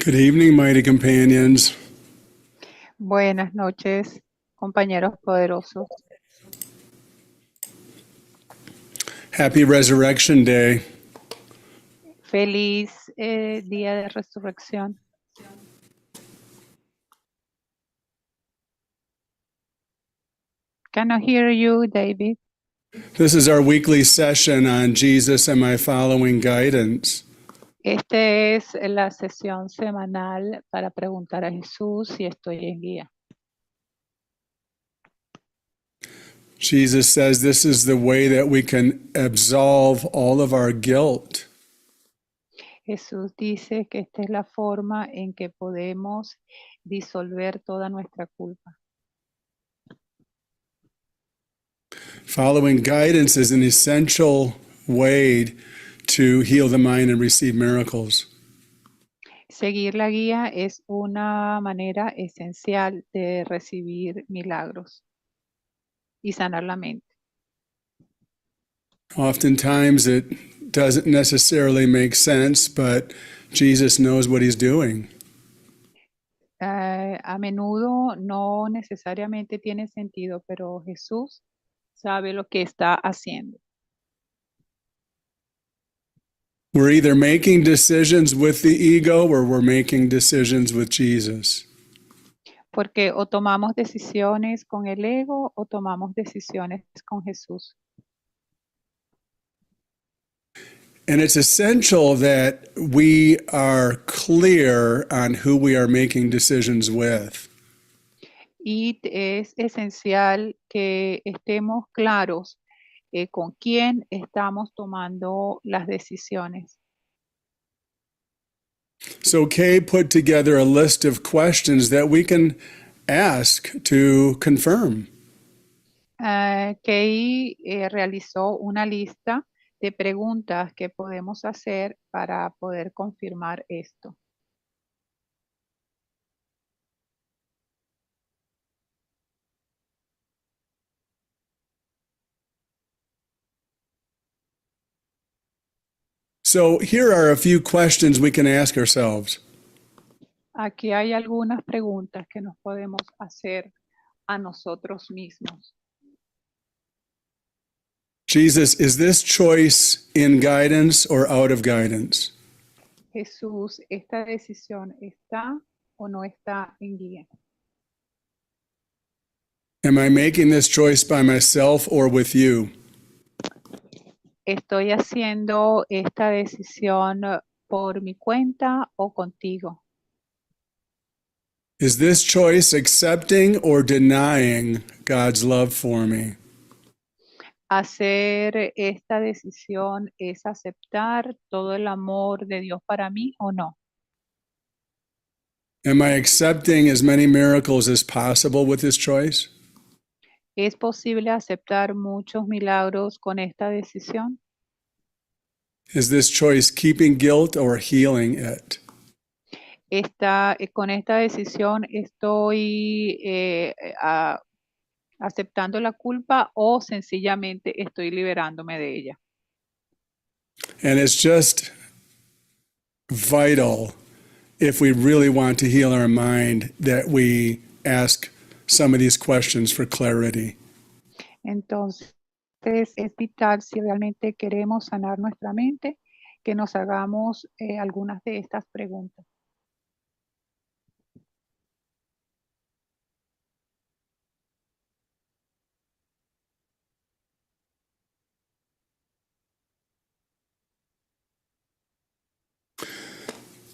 Good evening, mighty companions. Buenas noches, compañeros poderosos. Happy Resurrection Day. Feliz día de resurrección. Can I hear you, David? This is our weekly session on Jesus, Am I Following Guidance? Esta es la sesión semanal para preguntar a Jesús si estoy en guía. Jesus says this is the way that we can absolve all of our guilt. Jesús dice que esta es la forma en que podemos disolver toda nuestra culpa. Following guidance is an essential way to heal the mind and receive miracles. Seguir la guía es una manera esencial de recibir milagros y sanar la mente. Oftentimes it doesn't necessarily make sense, but Jesus knows what he's doing. A menudo no necesariamente tiene sentido, pero Jesús sabe lo que está haciendo. We're either making decisions with the ego or we're making decisions with Jesus. Porque o tomamos decisiones con el ego o tomamos decisiones con Jesús. And it's essential that we are clear on who we are making decisions with. Y es esencial que estemos claros con quién estamos tomando las decisiones. So Kay put together a list of questions that we can ask to confirm. Kay realizó una lista de preguntas que podemos hacer para poder confirmar esto. So here are a few questions we can ask ourselves. Aquí hay algunas preguntas que nos podemos hacer a nosotros mismos. Jesus, is this choice in guidance or out of guidance? Jesús, ¿esta decisión está o no está en guía? Am I making this choice by myself or with you? ¿Estoy haciendo esta decisión por mi cuenta o contigo? Is this choice accepting or denying God's love for me? ¿Hacer esta decisión es aceptar todo el amor de Dios para mí o no? Am I accepting as many miracles as possible with this choice? ¿Es posible aceptar muchos milagros con esta decisión? Is this choice keeping guilt or healing it? Con esta decisión estoy aceptando la culpa o sencillamente estoy liberándome de ella. And it's just vital, if we really want to heal our mind, that we ask some of these questions for clarity. Entonces, es vital si realmente queremos sanar nuestra mente, que nos hagamos algunas de estas preguntas.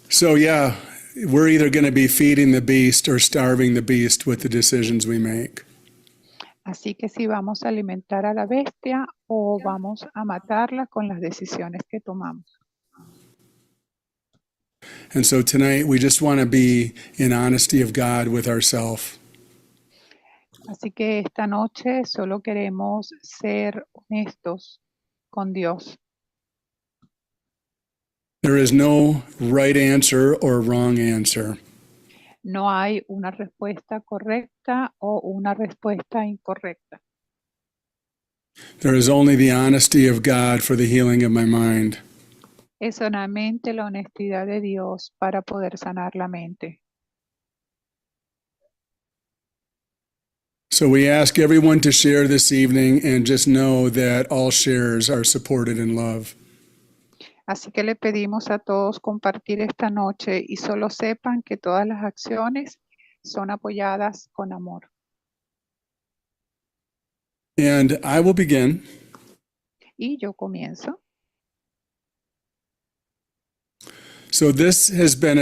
So yeah, we're either going to be feeding the beast or starving the beast with the decisions we make. Así que si vamos a alimentar a la bestia o vamos a matarla con las decisiones que tomamos. And so tonight we just want to be in honesty of God with ourselves. Así que esta noche solo queremos ser honestos con Dios. There is no right answer or wrong answer. No hay una respuesta correcta o una respuesta incorrecta. There is only the honesty of God for the healing of my mind. Es solamente la honestidad de Dios para poder sanar la mente. So we ask everyone to share this evening and just know that all shares are supported in love. Así que le pedimos a todos compartir esta noche y solo sepan que todas las acciones son apoyadas con amor. And I will begin. Y yo comienzo. So this has been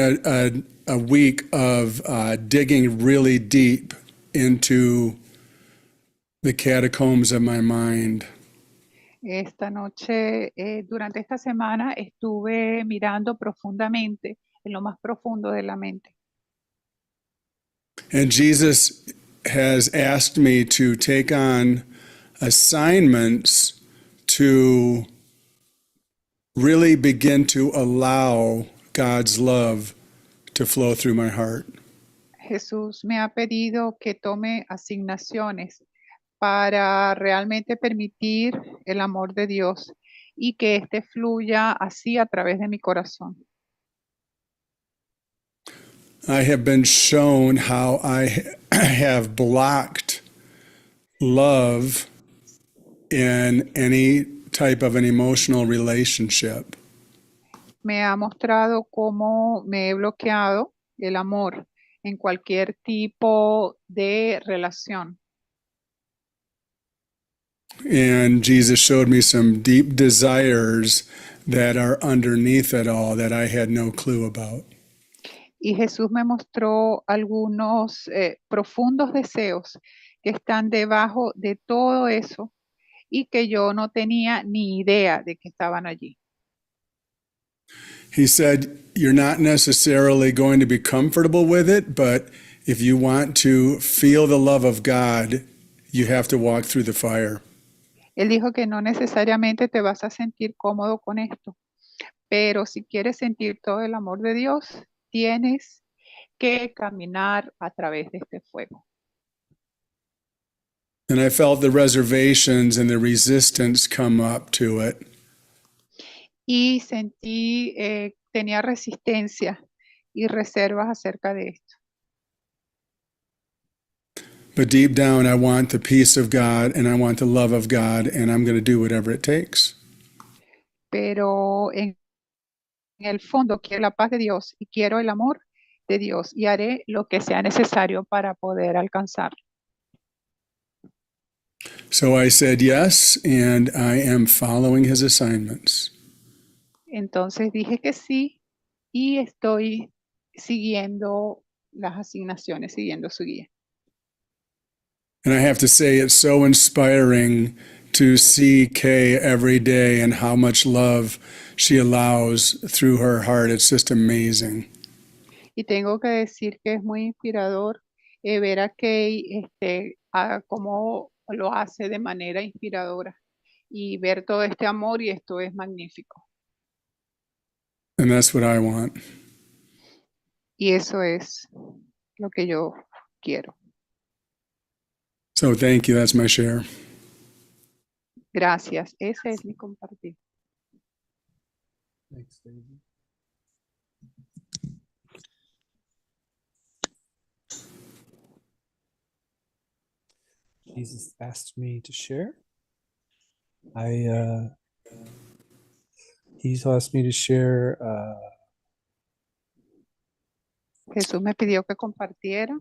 a week of digging really deep into the catacombs of my mind. Esta noche, durante esta semana, estuve mirando profundamente en lo más profundo de la mente. And Jesus has asked me to take on assignments to really begin to allow God's love to flow through my heart. Jesús me ha pedido que tome asignaciones para realmente permitir el amor de Dios y que éste fluya así a través de mi corazón. I have been shown how I have blocked love in any type of an emotional relationship. Me ha mostrado cómo me he bloqueado el amor en cualquier tipo de relación. And Jesus showed me some deep desires that are underneath it all that I had no clue about. Y Jesús me mostró algunos profundos deseos que están debajo de todo eso y que yo no tenía ni idea de que estaban allí. He said, you're not necessarily going to be comfortable with it, but if you want to feel the love of God, you have to walk through the fire. Él dijo que no necesariamente te vas a sentir cómodo con esto, pero si quieres sentir todo el amor de Dios, tienes que caminar a través de este fuego. And I felt the reservations and the resistance come up to it. Y sentí, tenía resistencia y reservas acerca de esto. But deep down, I want the peace of God and I want the love of God, and I'm going to do whatever it takes. Pero en el fondo quiero la paz de Dios y quiero el amor de Dios y haré lo que sea necesario para poder alcanzarlo. So I said yes, and I am following his assignments. Entonces dije que sí y estoy siguiendo las asignaciones, siguiendo su guía. And I have to say, it's so inspiring to see Kay every day and how much love she allows through her heart. It's just amazing. Y tengo que decir que es muy inspirador ver a Kay cómo lo hace de manera inspiradora y ver todo este amor y esto es magnífico. And that's what I want. Y eso es lo que yo quiero. So thank you. That's my share. Gracias. Ese es mi compartir. Thanks, David. Jesus asked me to share. He's asked me to share Jesús me pidió que compartiera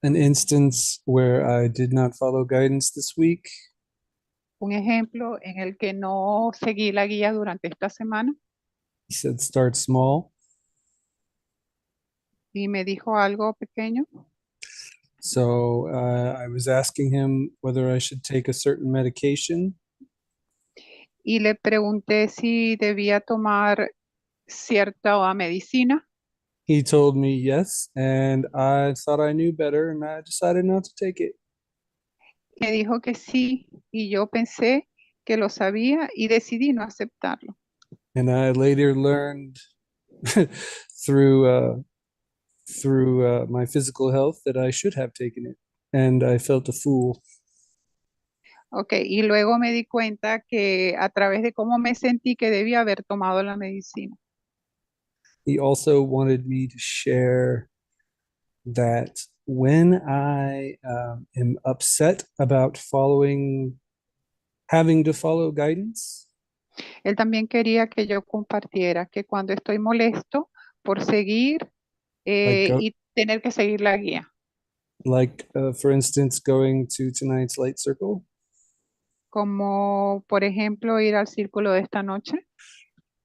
an instance where I did not follow guidance this week. un ejemplo en el que no seguí la guía durante esta semana He said, start small. y me dijo algo pequeño. So I was asking him whether I should take a certain medication. Y le pregunté si debía tomar cierta medicina. He told me yes, and I thought I knew better, and I decided not to take it. Me dijo que sí y yo pensé que lo sabía y decidí no aceptarlo. And I later learned through my physical health that I should have taken it, and I felt a fool. Ok, y luego me di cuenta que a través de cómo me sentí que debía haber tomado la medicina. He also wanted me to share that when I am upset about having to follow guidance, Él también quería que yo compartiera que cuando estoy molesto por seguir like y tener que seguir la guía, for instance, going to tonight's light circle, como por ejemplo ir al círculo de esta noche,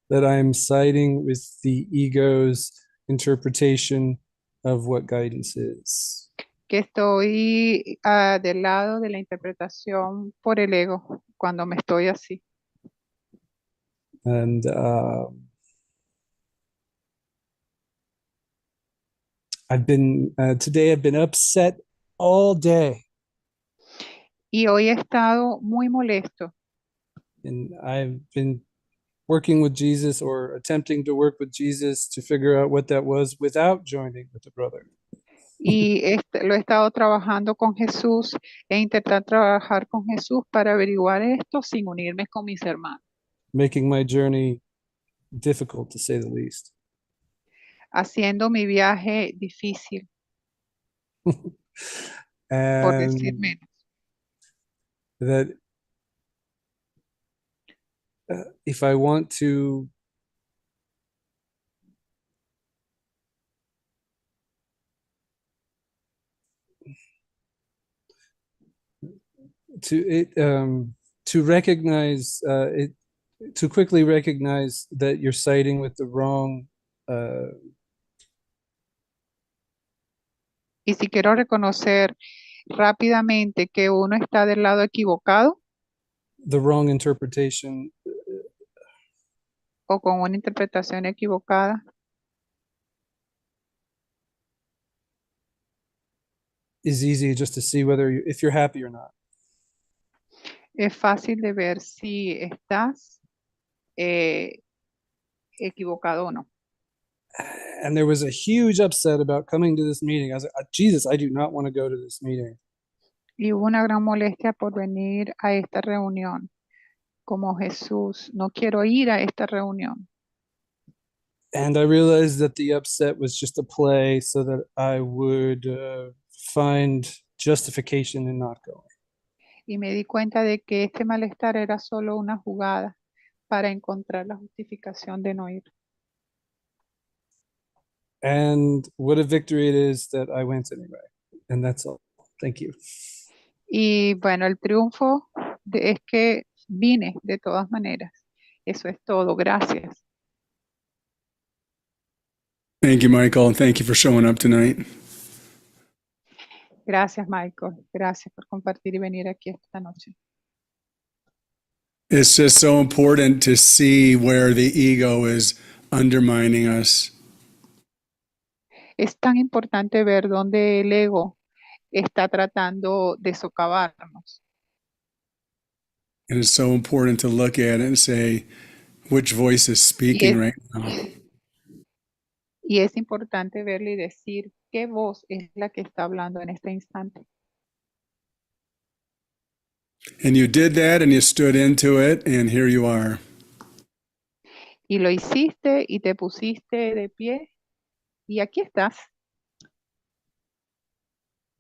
that I'm siding with the ego's interpretation of what guidance is. que estoy del lado de la interpretación por el ego cuando me estoy así. And today I've been upset all day, Y hoy he estado muy molesto and I've been working with Jesus or attempting to work with Jesus to figure out what that was without joining with the brother. y lo he estado trabajando con Jesús e intentar trabajar con Jesús para averiguar esto sin unirme con mis hermanos, Making my journey difficult, to say the least. haciendo mi viaje difícil, por decir And menos. that if I want to recognize it, to quickly recognize that you're siding with the wrong Y si quiero reconocer rápidamente que uno está del lado equivocado interpretation o con una interpretación equivocada, is easy just to see if you're happy or not. es fácil de ver si estás eh, equivocado o no. And there was a huge upset about coming to this meeting. I was like, Jesus, I do not want to go to this meeting. Y hubo una gran molestia por venir a esta reunión. Como Jesús, no quiero ir a esta reunión. And I realized that the upset was just a play so that I would find justification in not going. Y me di cuenta de que este malestar era solo una jugada para encontrar la justificación de no ir. And what a victory it is that I went anyway. And that's all. Thank you. Y bueno, el triunfo es que vine de todas maneras. Eso es todo. Gracias. Thank you, Michael, and thank you for showing up tonight. Gracias, Michael. Gracias por compartir y venir aquí esta noche. It's just so important to see where the ego is undermining us. Es tan importante ver dónde el ego está tratando de socavarnos. And it's so important to look at it and say, which voice is speaking right now? Y es importante verlo y decir qué voz es la que está hablando en este instante. And you did that and you stood into it, and here you are. Y lo hiciste y te pusiste de pie y aquí estás.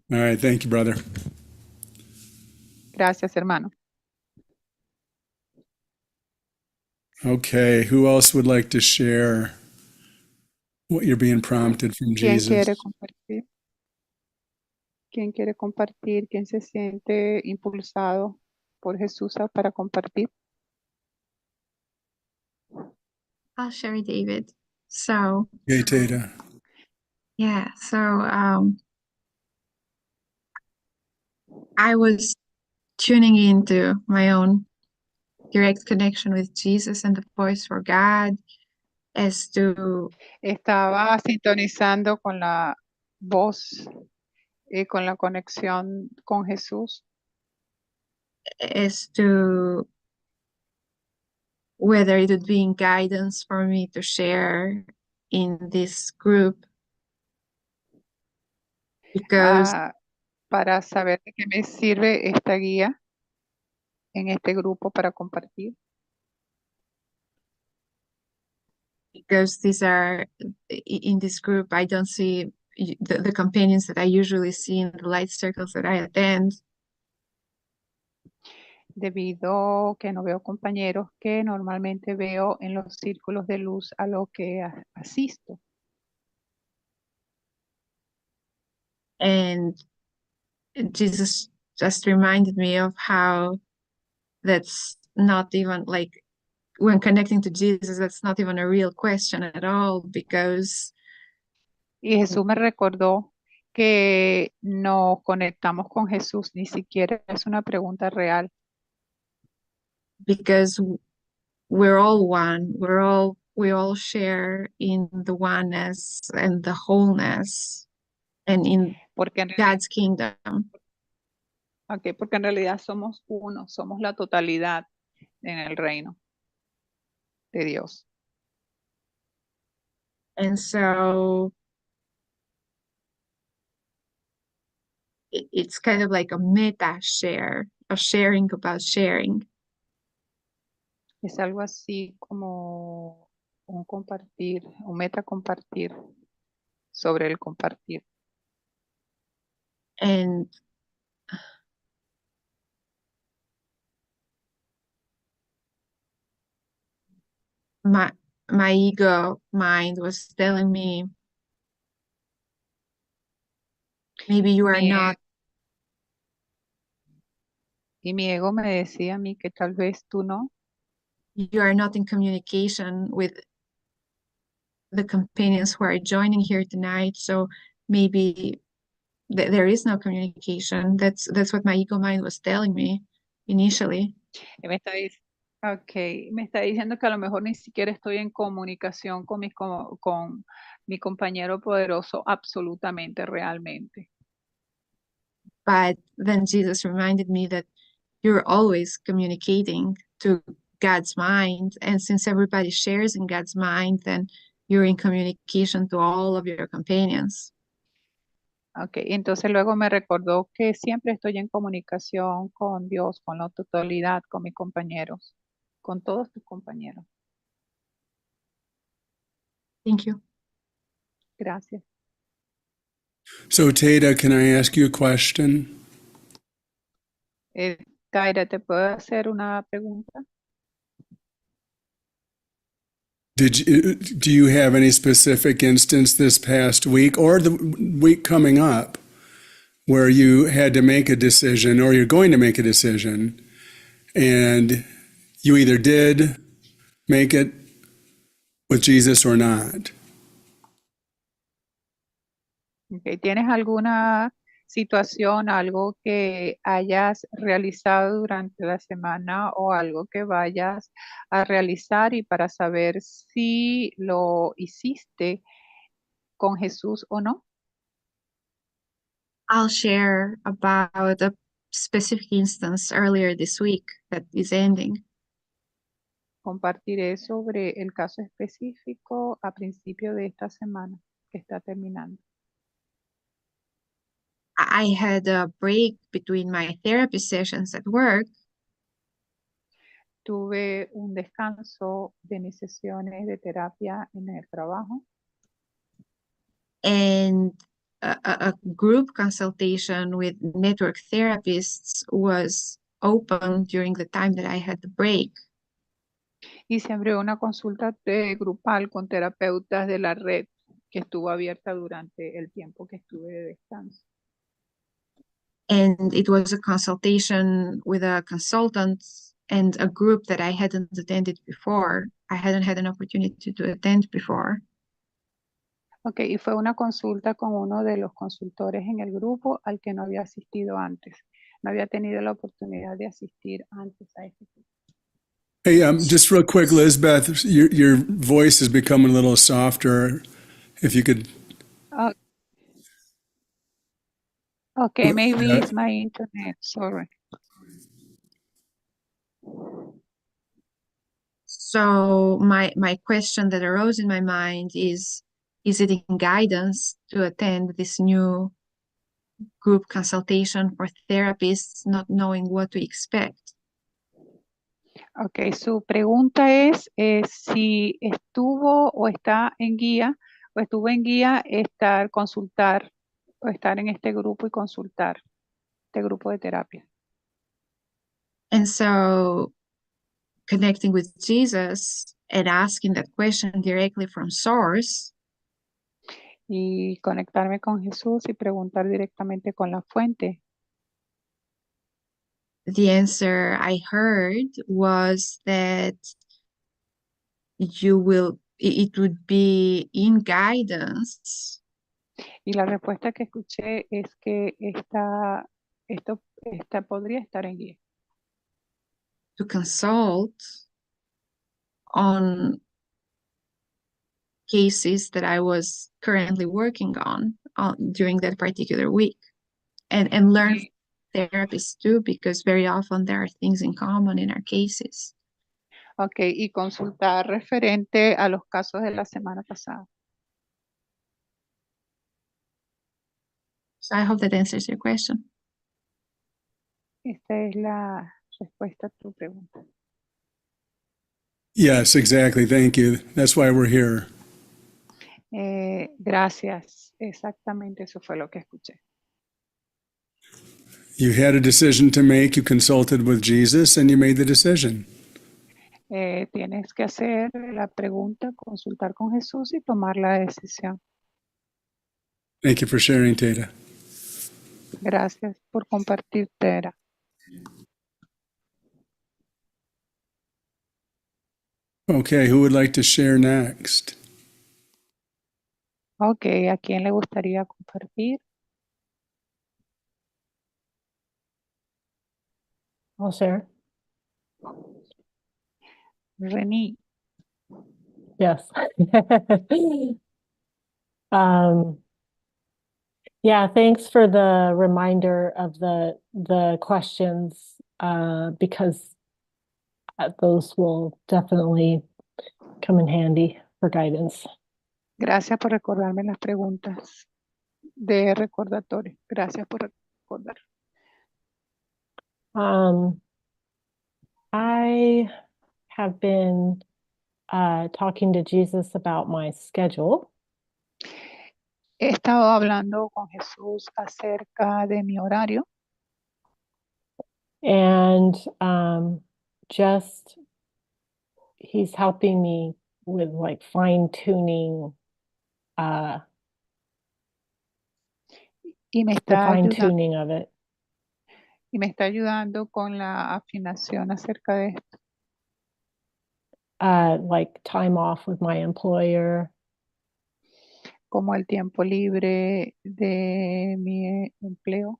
All right, thank you, brother. Gracias, hermano. Okay, who else would like to share what you're being prompted from ¿Quién Jesus? quiere compartir? ¿Quién quiere compartir? ¿Quién se siente impulsado por Jesús para compartir? I'll share, David. So, Okay, Tata. yeah, so I was tuning into my own direct connection with Jesus and the voice for God as to Estaba sintonizando con la voz, con la conexión con Jesús as to whether it would be in guidance for me to share in this group, because Para saber de qué me sirve esta guía en este grupo para compartir. these are in this group, I don't see the companions that I usually see in the light circles that I attend. Debido que no veo compañeros que normalmente veo en los círculos de luz a los que asisto. And Jesus just reminded me of how that's not even like, when connecting to Jesus, that's not even a real question at all, because Y Jesús me recordó que nos conectamos con Jesús, ni siquiera es una pregunta real, because we're all one. We all share in the oneness and the wholeness and in porque en, God's kingdom. porque en realidad somos uno, somos la totalidad en el reino de Dios. And so it's kind of like a meta share, a sharing about sharing. Es algo así como un compartir, un meta compartir sobre el compartir. And my ego mind was telling me, maybe you are not. Y mi ego me decía a mí que tal vez tú no, You are not in communication with the companions who are joining here tonight, so maybe there is no communication. That's what my ego mind was telling me initially. y me está me está diciendo que a lo mejor ni siquiera estoy en comunicación con con mi compañero poderoso absolutamente, realmente. But then Jesus reminded me that you're always communicating to God's mind, and since everybody shares in God's mind, then you're in communication to all of your companions. Entonces luego me recordó que siempre estoy en comunicación con Dios, con la totalidad, con mis compañeros, con todos tus compañeros. Thank you. Gracias. So, Tata, can I ask you a question? Taira, ¿te puedo hacer una pregunta? Do you have any specific instance this past week or the week coming up where you had to make a decision or you're going to make a decision and you either did make it with Jesus or not? ¿Tienes alguna situación, algo que hayas realizado durante la semana o algo que vayas a realizar y para saber si lo hiciste con Jesús o no? I'll share about a specific instance earlier this week that is ending. Compartiré sobre el caso específico a principio de esta semana que está terminando. I had a break between my therapy sessions at work, Tuve un descanso de mis sesiones de terapia en el trabajo and a group consultation with network therapists was open during the time that I had the break. y se abrió una consulta grupal con terapeutas de la red que estuvo abierta durante el tiempo que estuve de descanso. And it was a consultation with a consultant and a group that I hadn't attended before. I hadn't had an opportunity to attend before. Y fue una consulta con uno de los consultores en el grupo al que no había asistido antes. No había tenido la oportunidad de asistir antes a este grupo. Hey, just real quick, Lisbeth, your voice is becoming a little softer. If you could. Okay, maybe it's my internet, sorry. So my question that arose in my mind is it in guidance to attend this new group consultation for therapists, not knowing what to expect? Ok, su pregunta es si estuvo o está en guía o estuvo en guía consultar o estar en este grupo y consultar este grupo de terapia. And so connecting with Jesus and asking that question directly from source, Y conectarme con Jesús y preguntar directamente con la fuente. the answer I heard was that it would be in guidance Y la respuesta que escuché es que esta podría estar en guía. to consult on cases that I was currently working on during that particular week, and learn Sí. therapists too, because very often there are things in common in our cases. Ok, y consultar referente a los casos de la semana pasada. So I hope that answers your question. Esta es la respuesta a tu pregunta. Yes, exactly. Thank you. That's why we're here. Gracias, exactamente eso fue lo que escuché. You had a decision to make. You consulted with Jesus and you made the decision. Tienes que hacer la pregunta, consultar con Jesús y tomar la decisión. Thank you for sharing, Tata. Gracias por compartir, Tera. Okay, who would like to share next? Ok, ¿a quién le gustaría compartir? I'll share. Rení. Yes. Yeah, thanks for the reminder of the questions, because those will definitely come in handy for guidance. Gracias por recordarme las preguntas de recordatorio. Gracias por recordar. I have been talking to Jesus about my schedule. He estado hablando con Jesús acerca de mi horario And just he's helping me with like fine tuning, y me the está fine ayudando, tuning of it. y me está ayudando con la afinación acerca de esto, Like time off with my employer, como el tiempo libre de mi empleo.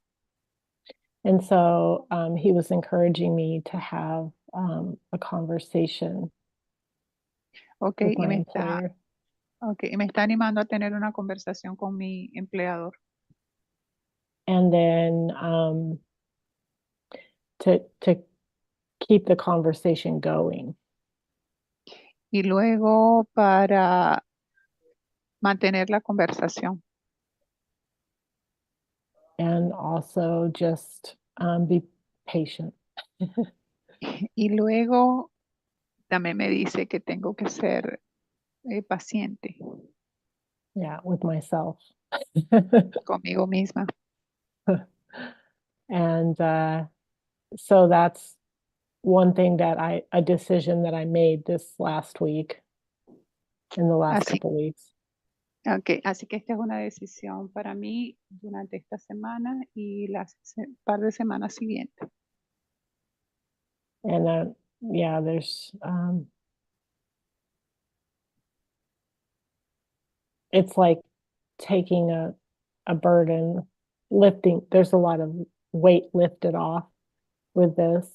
and so he was encouraging me to have a conversation Ok, with y my me employer. y me está animando a tener una conversación con mi empleador. And then to keep the conversation going. Y luego para mantener la conversación. And also just be patient. Y luego también me dice que tengo que ser paciente Yeah, with myself. conmigo misma. And so that's one thing that a decision that I made this last week, in the last Así, couple weeks. okay, así que esta es una decisión para mí durante esta semana y las par de semanas siguientes. And yeah, there's it's like taking a burden, lifting. There's a lot of weight lifted off with this.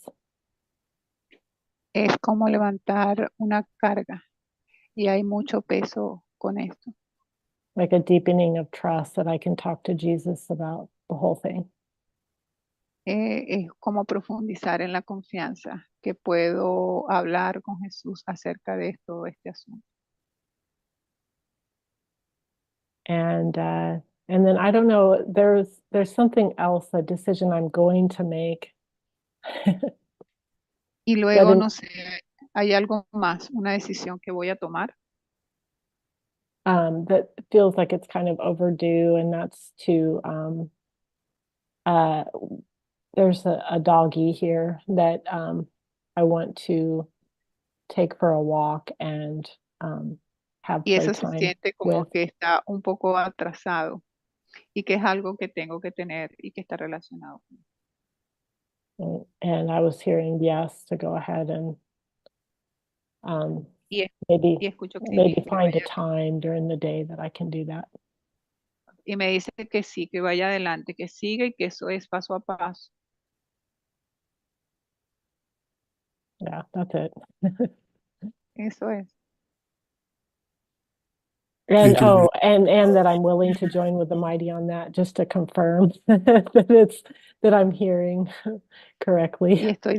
Es como levantar una carga y hay mucho peso con esto. Like a deepening of trust that I can talk to Jesus about the whole thing. es como profundizar en la confianza que puedo hablar con Jesús acerca de todo este asunto. And then I don't know, there's something else, a decision I'm going to make. Y luego, in- no sé, hay algo más, una decisión que voy a tomar that feels like it's kind of overdue, and that's to there's a doggy here that I want to take for a walk and have y eso se playtime siente como with. que está un poco atrasado y que es algo que tengo que tener y que está relacionado. And I was hearing yes to go ahead and Y, y maybe escucho que sí, que find a vaya, time during the day that I can do that. y me dice que sí, que vaya adelante, que siga y que eso es paso a paso. Yeah, that's it. Eso es. And Thank you. and that I'm willing to join with the mighty on that, just to confirm that I'm hearing Y correctly. estoy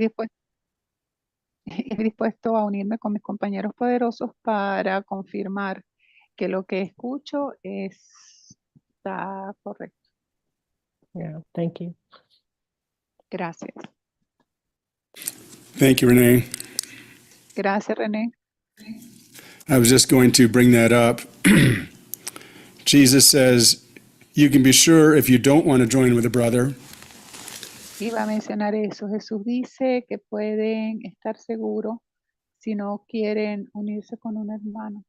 dispuesto a unirme con mis compañeros poderosos para confirmar que lo que escucho está correcto. Yeah, thank you. Gracias. Thank you, Renee. Gracias, René. I was just going to bring that up. Jesus says, you can be sure if you don't want to join with a brother, Iba a mencionar eso. Jesús dice que pueden estar seguros si no quieren unirse con un hermano.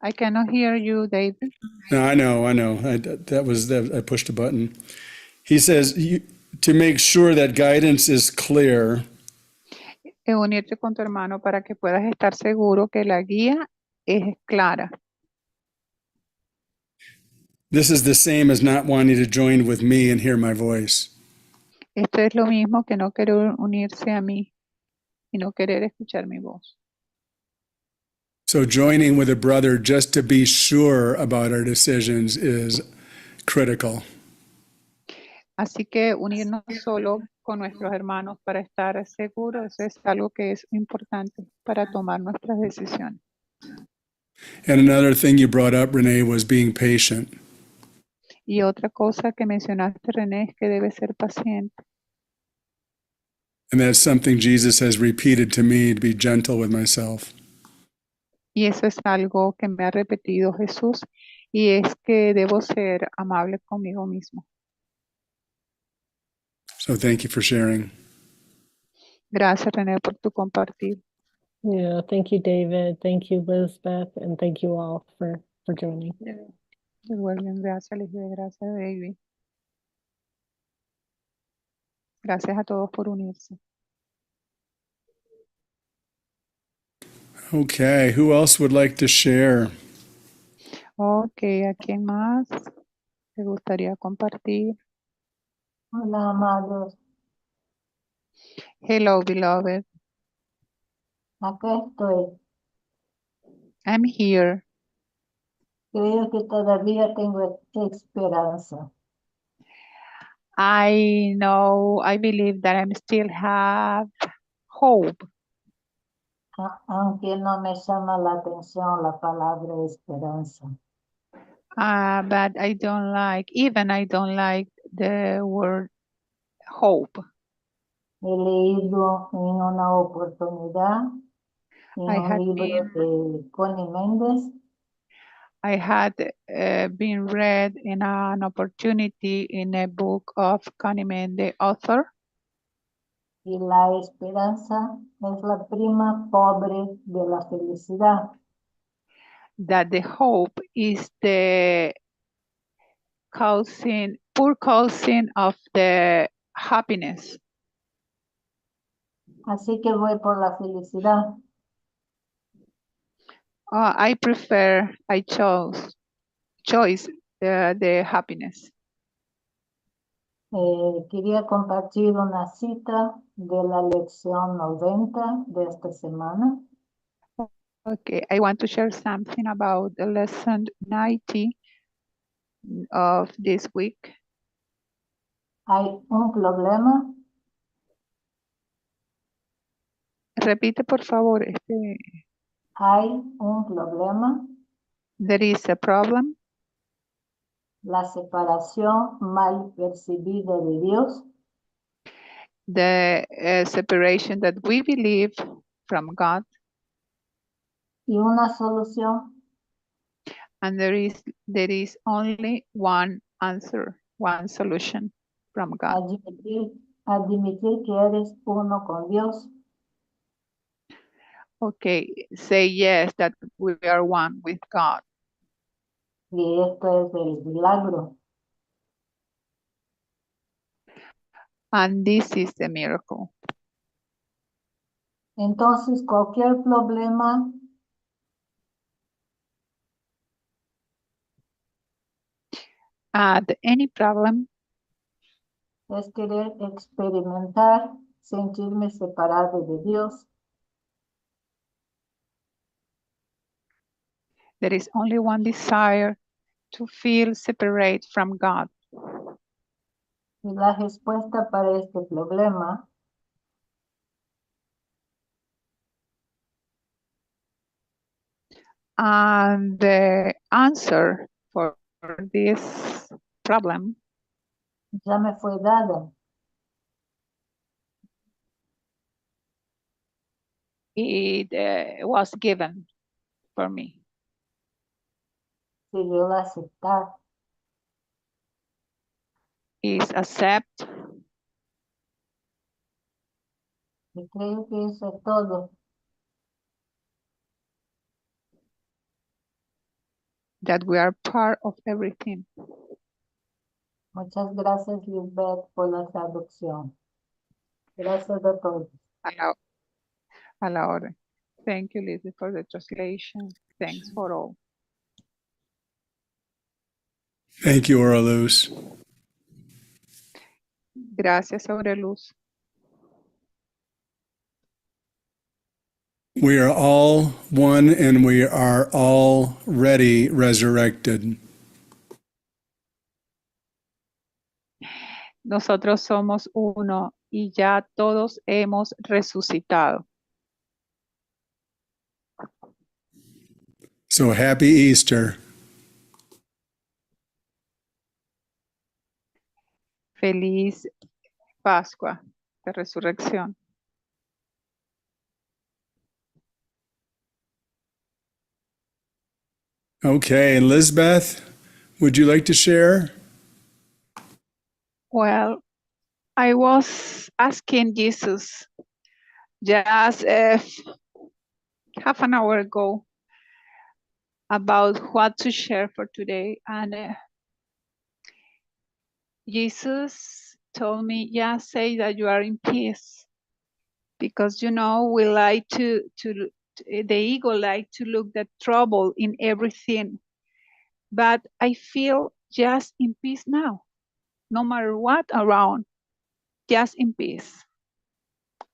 I cannot hear you, David. no, I know. I pushed a button. He says to make sure that guidance is clear, Unirte con tu hermano para que puedas estar seguro que la guía es clara. this is the same as not wanting to join with me and hear my voice. Esto es lo mismo que no querer unirse a mí y no querer escuchar mi voz. So joining with a brother just to be sure about our decisions is critical. Así que unirnos solo con nuestros hermanos para estar seguros, eso es algo que es importante para tomar nuestras decisiones. And another thing you brought up, Renee, was being patient. Y otra cosa que mencionaste, René, es que debe ser paciente. And that's something Jesus has repeated to me, to be gentle with myself. Y eso es algo que me ha repetido Jesús, y es que debo ser amable conmigo mismo. So thank you for sharing. Gracias, René, por tu compartir. Yeah, thank you, David. Thank you, Lisbeth, and thank you all for joining. Devuelven gracias, Lisbeth, gracias, David. Gracias a todos por unirse. Okay, who else would like to share? Ok, ¿a quién más te gustaría compartir? Hola, amados. Hello, beloved. Acá estoy. I'm here. Creo que todavía tengo esperanza. I believe that I still have hope, Aunque no me llama la atención la palabra esperanza. but I don't like the word hope. He leído en una oportunidad en I un had libro de Connie Méndez I had been read in an opportunity in a book of Connie the author, y la esperanza es la prima pobre de la felicidad. that the hope is the poor cousin of the happiness. Así que voy por la felicidad. I choice the happiness. Quería compartir una cita de la lección 90 de esta semana. Okay, I want to share something about the lesson 90 of this week. Hay un problema. Repite, por favor. Hay un problema. There is a problem. La separación mal percibida de Dios. The separation that we believe from God, Y una solución. and there is only one answer, one solution from God. Admitir que eres uno con Dios. Okay, say yes that we are one with God. Y esto es el milagro. And this is the miracle. Entonces, cualquier problema Any problem es querer experimentar, sentirme separado de Dios. there is only one desire to feel separate from God. Y la respuesta para este problema And the answer for this problem ya me fue dada. it was given for me. Si yo la aceptar. Is accept. Y creo que eso es todo. That we are part of everything. Muchas gracias, Lisbeth, por la traducción. Gracias a todos. A la orden. Thank you, Lizzie, for the translation. Thanks for all. Thank you, Aurelus. Gracias, Aurelus. We are all one and we are already resurrected. Nosotros somos uno y ya todos hemos resucitado. So happy Easter. Feliz Pascua de Resurrección. Okay, and Lisbeth, would you like to share? Well, I was asking Jesus just half an hour ago about what to share for today, and Jesus told me, yeah, say that you are in peace, because we like to the ego like to look the trouble in everything, but I feel just in peace now, no matter what around, just in peace.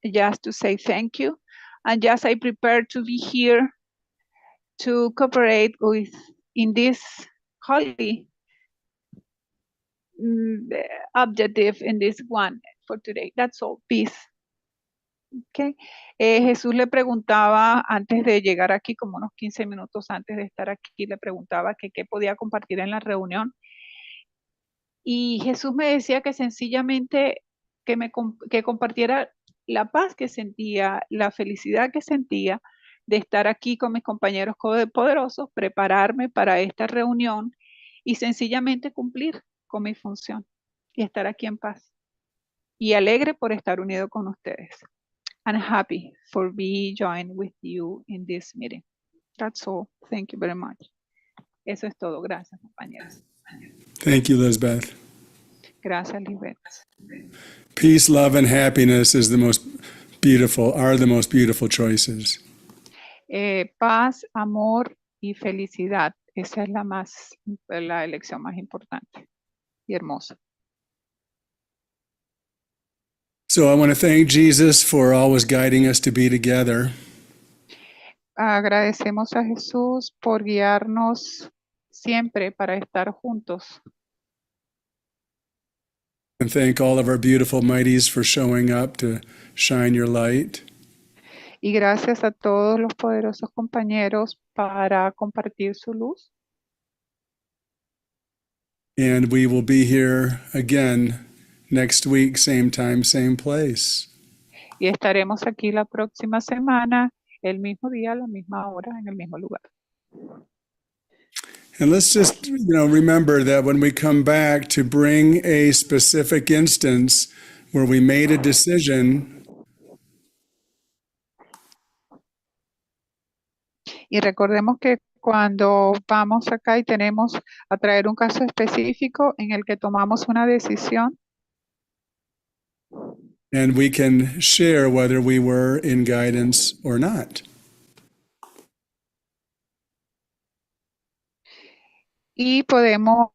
Just to say thank you, and just I prepare to be here to cooperate with in this holy objective in this one for today. That's all. Peace. Okay. Jesús le preguntaba antes de llegar aquí, como unos 15 minutos antes de estar aquí, le preguntaba que qué podía compartir en la reunión. Y Jesús me decía que sencillamente que compartiera la paz que sentía, la felicidad que sentía de estar aquí con mis compañeros poderosos, prepararme para esta reunión y sencillamente cumplir con mi función y estar aquí en paz. Y alegre por estar unido con ustedes. And happy for be joined with you in this meeting. That's all. Thank you very much. Eso es todo. Gracias, compañeros. Thank you, Lisbeth. Gracias, Lisbeth. Peace, love, and happiness are the most beautiful choices. Paz, amor y felicidad. Esa es la elección más importante y hermosa. So I want to thank Jesus for always guiding us to be together. Agradecemos a Jesús por guiarnos siempre para estar juntos. And thank all of our beautiful mighties for showing up to shine your light. Y gracias a todos los poderosos compañeros para compartir su luz. And we will be here again next week, same time, same place. Y estaremos aquí la próxima semana, el mismo día, a la misma hora, en el mismo lugar. And let's just, remember that when we come back to bring a specific instance where we made a decision, Y recordemos que cuando vamos acá y tenemos a traer un caso específico en el que tomamos una decisión, and we can share whether we were in guidance or not. y podemos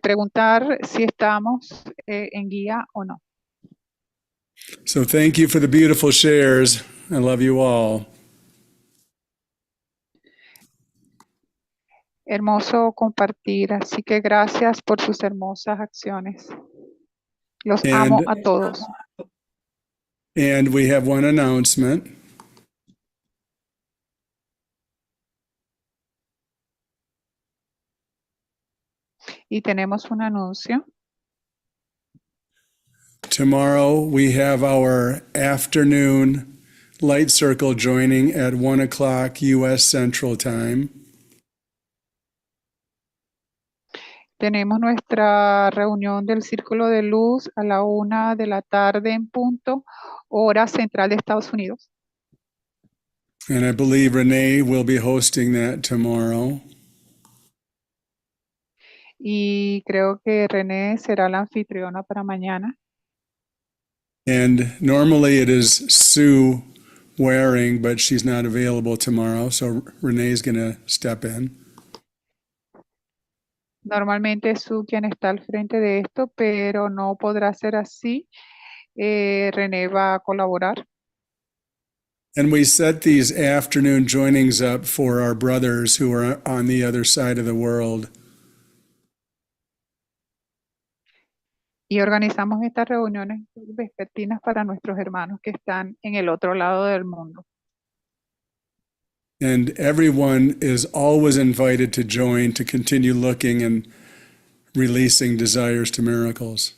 preguntar si estamos en guía o no. So thank you for the beautiful shares. I love you all. Hermoso compartir, así que gracias por sus hermosas acciones. Los amo And, a todos. and we have one announcement. Y tenemos un anuncio. Tomorrow we have our afternoon light circle joining at 1 o'clock U.S. Central Time. Tenemos nuestra reunión del Círculo de Luz a la 1 de la tarde en punto, hora central de Estados Unidos. And I believe Renee will be hosting that tomorrow. Y creo que René será la anfitriona para mañana. And normally it is Sue Waring, but she's not available tomorrow, so Renee's going to step in. Normalmente es Su quien está al frente de esto, pero no podrá ser así. René va a colaborar. And we set these afternoon joinings up for our brothers who are on the other side of the world. Y organizamos estas reuniones vespertinas para nuestros hermanos que están en el otro lado del mundo. And everyone is always invited to join to continue looking and releasing desires to miracles.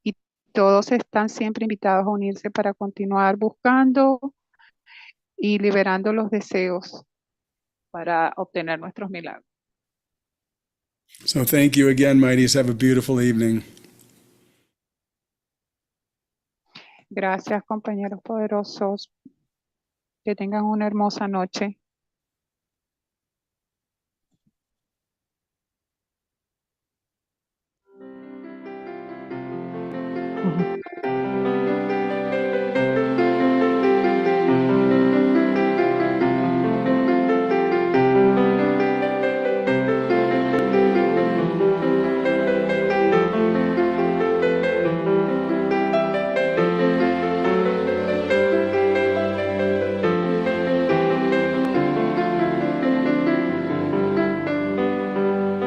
Y todos están siempre invitados a unirse para continuar buscando y liberando los deseos para obtener nuestros milagros. So thank you again, mighties. Have a beautiful evening. Gracias, compañeros poderosos. Que tengan una hermosa noche.